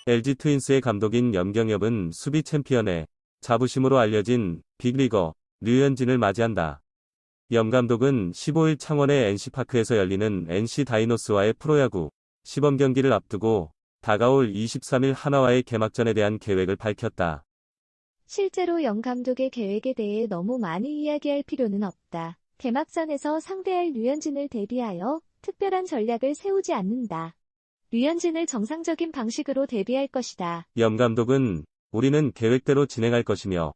LG 트윈스의 감독인 염경엽은 수비 챔피언의 자부심으로 알려진 빅리거 류현진을 맞이한다. 염 감독은 15일 창원의 NC파크에서 열리는 NC 다이노스와의 프로야구 시범 경기를 앞두고 다가올 23일 한화와의 개막전에 대한 계획을 밝혔다. 실제로 염 감독의 계획에 대해 너무 많이 이야기할 필요는 없다. 개막전에서 상대할 류현진을 대비하여 특별한 전략을 세우지 않는다. 류현진을 정상적인 방식으로 대비할 것이다. 염 감독은 우리는 계획대로 진행할 것이며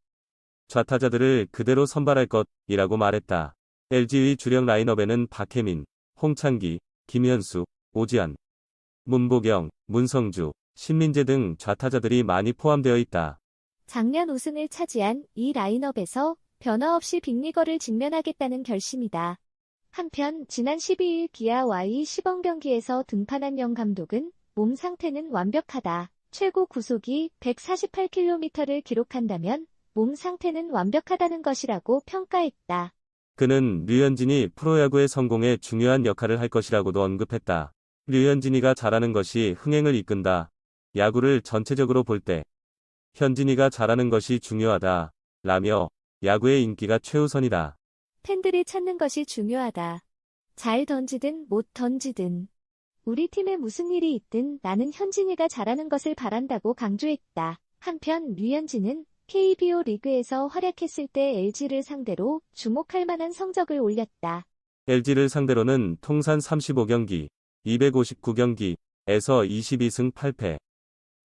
좌타자들을 그대로 선발할 것이라고 말했다. LG의 주력 라인업에는 박혜민, 홍창기, 김현수, 오지환, 문보경, 문성주, 신민재 등 좌타자들이 많이 포함되어 있다. 작년 우승을 차지한 이 라인업에서 변화 없이 빅리거를 직면하겠다는 결심이다. 한편 지난 12일 기아 Y 시범 경기에서 등판한 염 감독은 몸 상태는 완벽하다. 최고 구속이 148km를 기록한다면 몸 상태는 완벽하다는 것이라고 평가했다. 그는 류현진이 프로야구의 성공에 중요한 역할을 할 것이라고도 언급했다. 류현진이가 잘하는 것이 흥행을 이끈다. 야구를 전체적으로 볼 때 현진이가 잘하는 것이 중요하다. 라며 야구의 인기가 최우선이다. 팬들이 찾는 것이 중요하다. 잘 던지든 못 던지든. 우리 팀에 무슨 일이 있든 나는 현진이가 잘하는 것을 바란다고 강조했다. 한편 류현진은 KBO 리그에서 활약했을 때 LG를 상대로 주목할 만한 성적을 올렸다. LG를 상대로는 통산 35경기, 259경기에서 22승 8패,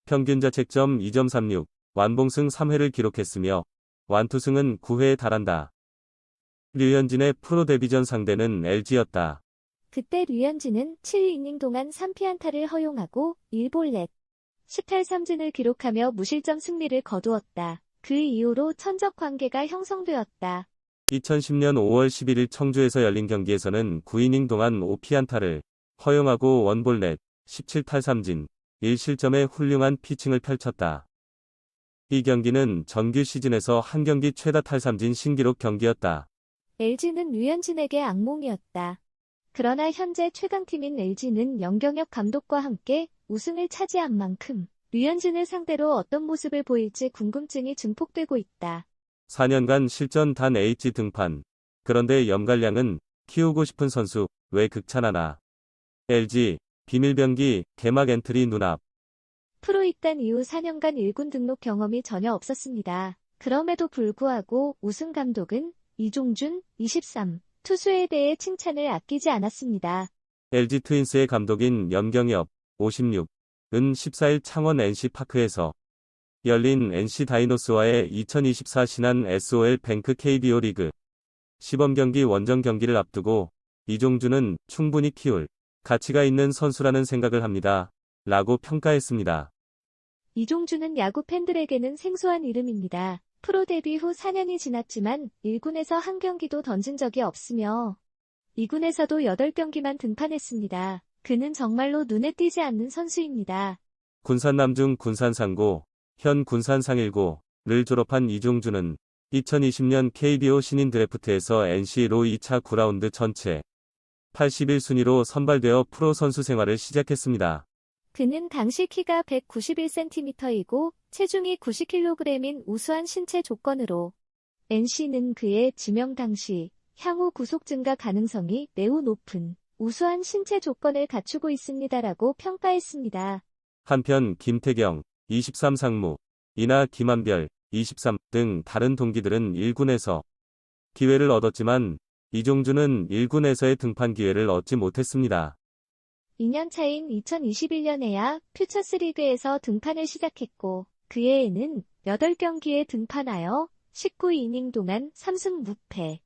평균 자책점 2.36, 완봉승 3회를 기록했으며 완투승은 9회에 달한다. 류현진의 프로 데뷔전 상대는 LG였다. 그때 류현진은 7이닝 동안 3피안타를 허용하고 1볼넷, 18삼진을 기록하며 무실점 승리를 거두었다. 그 이후로 천적 관계가 형성되었다. 2010년 5월 11일 청주에서 열린 경기에서는 9이닝 동안 5피안타를 허용하고 원볼넷, 17탈삼진, 1실점의 훌륭한 피칭을 펼쳤다. 이 경기는 정규 시즌에서 한 경기 최다 탈삼진 신기록 경기였다. LG는 류현진에게 악몽이었다. 그러나 현재 최강팀인 LG는 염경엽 감독과 함께 우승을 차지한 만큼 류현진을 상대로 어떤 모습을 보일지 궁금증이 증폭되고 있다. 4년간 실전 단 H 등판. 그런데 염갈량은 키우고 싶은 선수 왜 극찬하나. LG 비밀병기 개막 엔트리 눈앞. 프로 입단 이후 4년간 1군 등록 경험이 전혀 없었습니다. 그럼에도 불구하고 우승 감독은 이종준, 23, 투수에 대해 칭찬을 아끼지 않았습니다. LG 트윈스의 감독인 염경엽, 56, 은 14일 창원 NC파크에서 열린 NC 다이노스와의 2024 신한 SOL 뱅크 KBO 리그 시범 경기 원정 경기를 앞두고 이종준은 충분히 키울 가치가 있는 선수라는 생각을 합니다. 라고 평가했습니다. 이종준은 야구 팬들에게는 생소한 이름입니다. 프로 데뷔 후 4년이 지났지만 1군에서 한 경기도 던진 적이 없으며 2군에서도 8경기만 등판했습니다. 그는 정말로 눈에 띄지 않는 선수입니다. 군산 남중 군산상고, 현 군산 상일고를 졸업한 이종준은 2020년 KBO 신인 드래프트에서 NC로 2차 9라운드 전체 81순위로 선발되어 프로 선수 생활을 시작했습니다. 그는 당시 키가 191cm이고 체중이 90kg인 우수한 신체 조건으로 NC는 그의 지명 당시 향후 구속 증가 가능성이 매우 높은 우수한 신체 조건을 갖추고 있습니다라고 평가했습니다. 한편 김태경, 23 상무, 이나 김한별, 23 등 다른 동기들은 1군에서 기회를 얻었지만 이종준은 1군에서의 등판 기회를 얻지 못했습니다. 2년 차인 2021년에야 퓨처스리그에서 등판을 시작했고 그 해에는 8경기에 등판하여 19이닝 동안 3승 무패,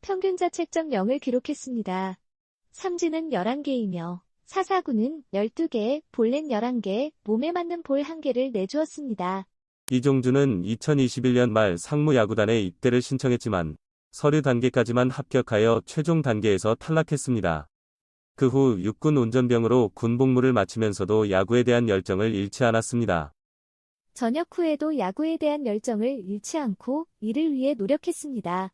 평균 자책점 0을 기록했습니다. 삼진은 11개이며 사사구는 12개, 볼넷 11개, 몸에 맞는 볼 1개를 내주었습니다. 이종준은 2021년 말 상무야구단에 입대를 신청했지만 서류 단계까지만 합격하여 최종 단계에서 탈락했습니다. 그 후 육군 운전병으로 군 복무를 마치면서도 야구에 대한 열정을 잃지 않았습니다. 전역 후에도 야구에 대한 열정을 잃지 않고 이를 위해 노력했습니다.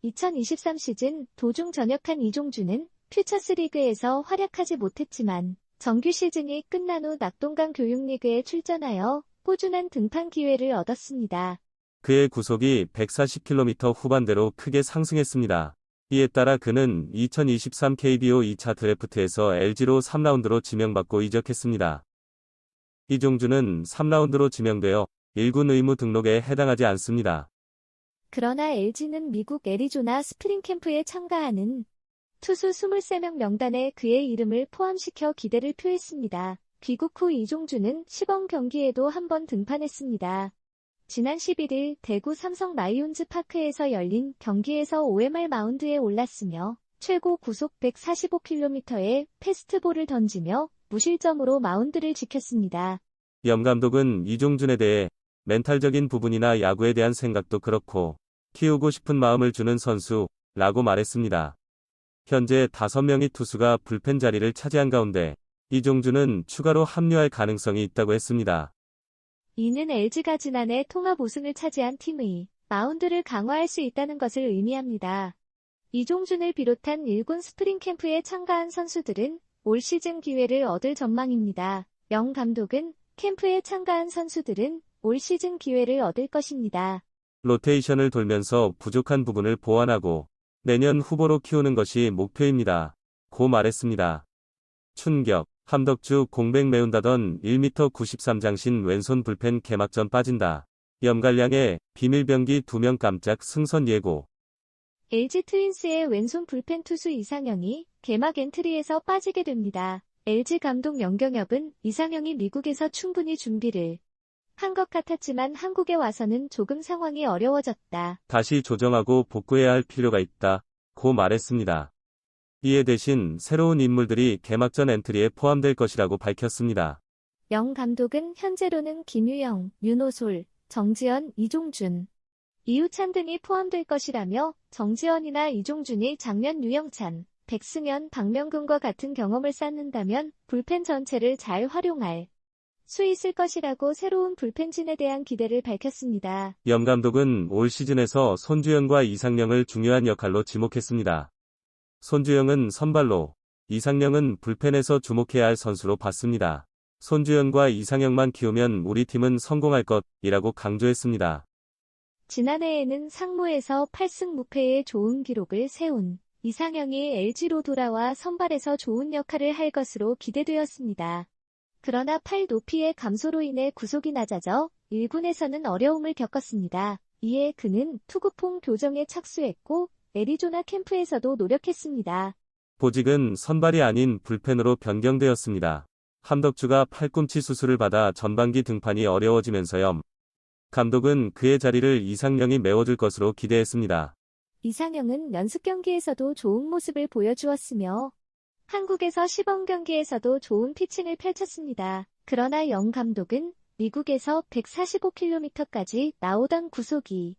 2023 시즌 도중 전역한 이종준은 퓨처스리그에서 활약하지 못했지만 정규 시즌이 끝난 후 낙동강 교육리그에 출전하여 꾸준한 등판 기회를 얻었습니다. 그의 구속이 140km 후반대로 크게 상승했습니다. 이에 따라 그는 2023 KBO 2차 드래프트에서 LG로 3라운드로 지명받고 이적했습니다. 이종주는 3라운드로 지명되어 1군 의무 등록에 해당하지 않습니다. 그러나 LG는 미국 애리조나 스프링 캠프에 참가하는 투수 23명 명단에 그의 이름을 포함시켜 기대를 표했습니다. 귀국 후 이종주는 시범 경기에도 한번 등판했습니다. 지난 11일 대구 삼성 라이온즈 파크에서 열린 경기에서 OMR 마운드에 올랐으며 최고 구속 145km의 패스트볼을 던지며 무실점으로 마운드를 지켰습니다. 염 감독은 이종준에 대해 멘탈적인 부분이나 야구에 대한 생각도 그렇고 키우고 싶은 마음을 주는 선수라고 말했습니다. 현재 5명의 투수가 불펜 자리를 차지한 가운데 이종준은 추가로 합류할 가능성이 있다고 했습니다. 이는 LG가 지난해 통합 우승을 차지한 팀의 마운드를 강화할 수 있다는 것을 의미합니다. 이종준을 비롯한 1군 스프링 캠프에 참가한 선수들은 올 시즌 기회를 얻을 전망입니다. 영 감독은 캠프에 참가한 선수들은 올 시즌 기회를 얻을 것입니다. 로테이션을 돌면서 부족한 부분을 보완하고 내년 후보로 키우는 것이 목표입니다. 고 말했습니다. 춘격, 함덕주 공백 메운다던 1m 93 장신 왼손 불펜 개막전 빠진다. 염갈량의 비밀병기 2명 깜짝 승선 예고. LG 트윈스의 왼손 불펜 투수 이상영이 개막 엔트리에서 빠지게 됩니다. LG 감독 연경엽은 이상영이 미국에서 충분히 준비를 한 것 같았지만 한국에 와서는 조금 상황이 어려워졌다. 다시 조정하고 복구해야 할 필요가 있다. 고 말했습니다. 이에 대신 새로운 인물들이 개막전 엔트리에 포함될 것이라고 밝혔습니다. 영 감독은 현재로는 김유영, 윤호솔, 정지현, 이종준, 이우찬 등이 포함될 것이라며 정지현이나 이종준이 작년 유영찬, 백승현, 박명근과 같은 경험을 쌓는다면 불펜 전체를 잘 활용할 수 있을 것이라고 새로운 불펜진에 대한 기대를 밝혔습니다. 염 감독은 올 시즌에서 손주영과 이상영을 중요한 역할로 지목했습니다. 손주영은 선발로, 이상영은 불펜에서 주목해야 할 선수로 봤습니다. 손주영과 이상영만 키우면 우리 팀은 성공할 것이라고 강조했습니다. 지난해에는 상무에서 8승 무패의 좋은 기록을 세운 이상영이 LG로 돌아와 선발에서 좋은 역할을 할 것으로 기대되었습니다. 그러나 팔 높이의 감소로 인해 구속이 낮아져 1군에서는 어려움을 겪었습니다. 이에 그는 투구폼 교정에 착수했고 애리조나 캠프에서도 노력했습니다. 보직은 선발이 아닌 불펜으로 변경되었습니다. 함덕주가 팔꿈치 수술을 받아 전반기 등판이 어려워지면서 염 감독은 그의 자리를 이상영이 메워줄 것으로 기대했습니다. 이상영은 연습 경기에서도 좋은 모습을 보여주었으며 한국에서 시범 경기에서도 좋은 피칭을 펼쳤습니다. 그러나 영 감독은 미국에서 145km까지 나오던 구속이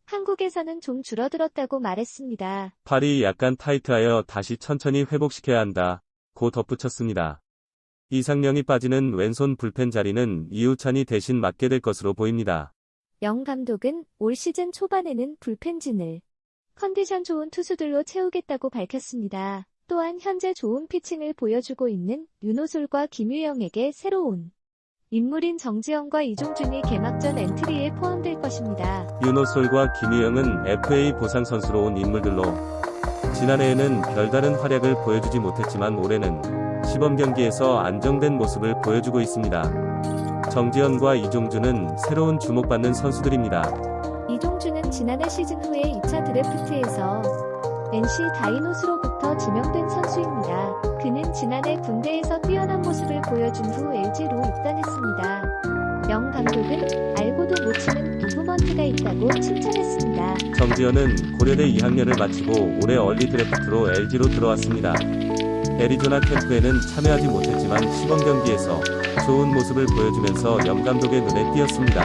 한국에서는 좀 줄어들었다고 말했습니다. 팔이 약간 타이트하여 다시 천천히 회복시켜야 한다. 고 덧붙였습니다. 이상영이 빠지는 왼손 불펜 자리는 이우찬이 대신 맡게 될 것으로 보입니다. 영 감독은 올 시즌 초반에는 불펜진을 컨디션 좋은 투수들로 채우겠다고 밝혔습니다. 또한 현재 좋은 피칭을 보여주고 있는 윤호솔과 김유영에게 새로운 인물인 정지현과 이종준이 개막전 엔트리에 포함될 것입니다. 윤호솔과 김유영은 FA 보상 선수로 온 인물들로 지난해에는 별다른 활약을 보여주지 못했지만 올해는 시범 경기에서 안정된 모습을 보여주고 있습니다. 정지현과 이종준은 새로운 주목받는 선수들입니다. 이종준은 지난해 시즌 후에 2차 드래프트에서 NC 다이노스로부터 지명된 선수입니다. 그는 지난해 군대에서 뛰어난 모습을 보여준 후 LG로 입단했습니다. 영 감독은 알고도 못 치는 무브먼트가 있다고 칭찬했습니다. 정지현은 고려대 2학년을 마치고 올해 얼리 드래프트로 LG로 들어왔습니다. 애리조나 캠프에는 참여하지 못했지만 시범 경기에서 좋은 모습을 보여주면서 염 감독의 눈에 띄었습니다.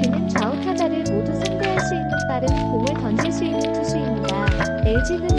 그는 좌우 타자를 모두 상대할 수 있는 빠른 공을 던질 수 있는 투수입니다. LG는